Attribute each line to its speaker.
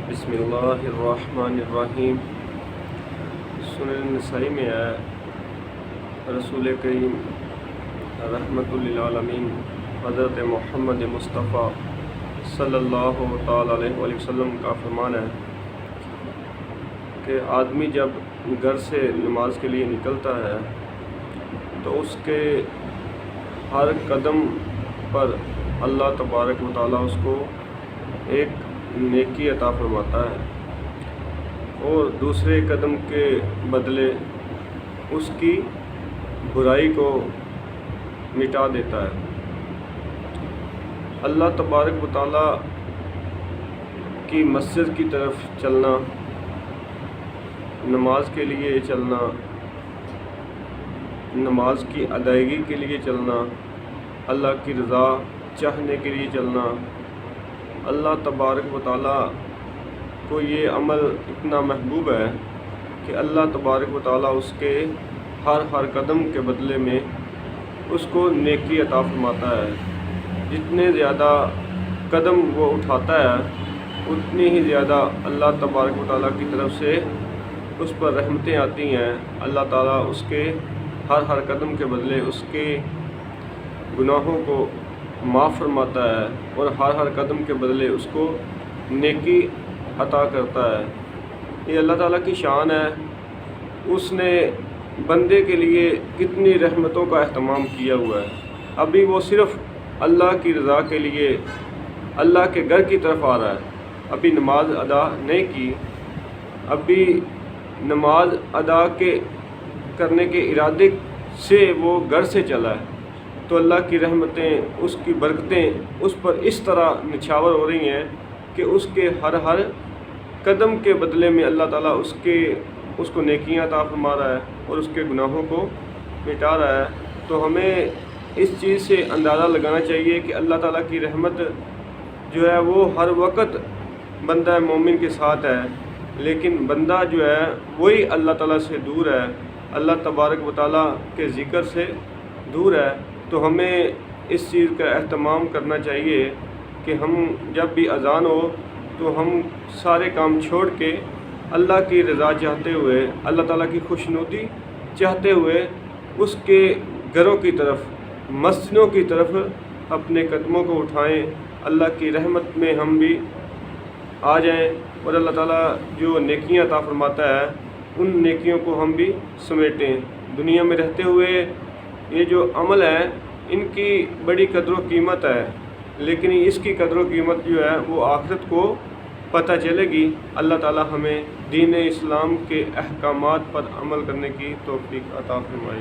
Speaker 1: بسم اللہ الرحمن الرحیم۔ سنن نسائی میں ہے رسول کریم رحمت للعالمین حضرت محمد مصطفیٰ صلی اللہ تعالیٰ علیہ وآلہ وسلم کا فرمان ہے کہ آدمی جب گھر سے نماز کے لیے نکلتا ہے تو اس کے ہر قدم پر اللہ تبارک و تعالیٰ اس کو ایک نیکی عطا فرماتا ہے اور دوسرے قدم کے بدلے اس کی برائی کو مٹا دیتا ہے۔ اللہ تبارک و تعالیٰ کی مسجد کی طرف چلنا، نماز کے لیے چلنا، نماز کی ادائیگی کے لیے چلنا، اللہ کی رضا چاہنے کے لیے چلنا، اللہ تبارک و تعالیٰ کو یہ عمل اتنا محبوب ہے کہ اللہ تبارک و تعالیٰ اس کے ہر قدم کے بدلے میں اس کو نیکی عطا فرماتا ہے۔ جتنے زیادہ قدم وہ اٹھاتا ہے اتنی ہی زیادہ اللہ تبارک و تعالیٰ کی طرف سے اس پر رحمتیں آتی ہیں۔ اللہ تعالیٰ اس کے ہر قدم کے بدلے اس کے گناہوں کو معاف فرماتا ہے اور ہر قدم کے بدلے اس کو نیکی عطا کرتا ہے۔ یہ اللہ تعالیٰ کی شان ہے۔ اس نے بندے کے لیے کتنی رحمتوں کا اہتمام کیا ہوا ہے۔ ابھی وہ صرف اللہ کی رضا کے لیے اللہ کے گھر کی طرف آ رہا ہے، ابھی نماز ادا نہیں کی، ابھی نماز ادا کرنے کے ارادے سے وہ گھر سے چلا ہے، تو اللہ کی رحمتیں، اس کی برکتیں اس پر اس طرح نچھاور ہو رہی ہیں کہ اس کے ہر قدم کے بدلے میں اللہ تعالیٰ اس کو نیکیاں عطا فرما رہا ہے اور اس کے گناہوں کو مٹا رہا ہے۔ تو ہمیں اس چیز سے اندازہ لگانا چاہیے کہ اللہ تعالیٰ کی رحمت جو ہے وہ ہر وقت بندہ مومن کے ساتھ ہے، لیکن بندہ جو ہے وہی اللہ تعالیٰ سے دور ہے، اللہ تبارک و تعالیٰ کے ذکر سے دور ہے۔ تو ہمیں اس چیز کا اہتمام کرنا چاہیے کہ ہم جب بھی اذان ہو تو ہم سارے کام چھوڑ کے اللہ کی رضا چاہتے ہوئے، اللہ تعالیٰ کی خوشنودی چاہتے ہوئے اس کے گھروں کی طرف، مسجدوں کی طرف اپنے قدموں کو اٹھائیں، اللہ کی رحمت میں ہم بھی آ جائیں اور اللہ تعالیٰ جو نیکیاں عطا فرماتا ہے ان نیکیوں کو ہم بھی سمیٹیں۔ دنیا میں رہتے ہوئے یہ جو عمل ہے ان کی بڑی قدر و قیمت ہے، لیکن اس کی قدر و قیمت جو ہے وہ آخرت کو پتہ چلے گی۔ اللہ تعالیٰ ہمیں دین اسلام کے احکامات پر عمل کرنے کی توفیق عطا فرمائے۔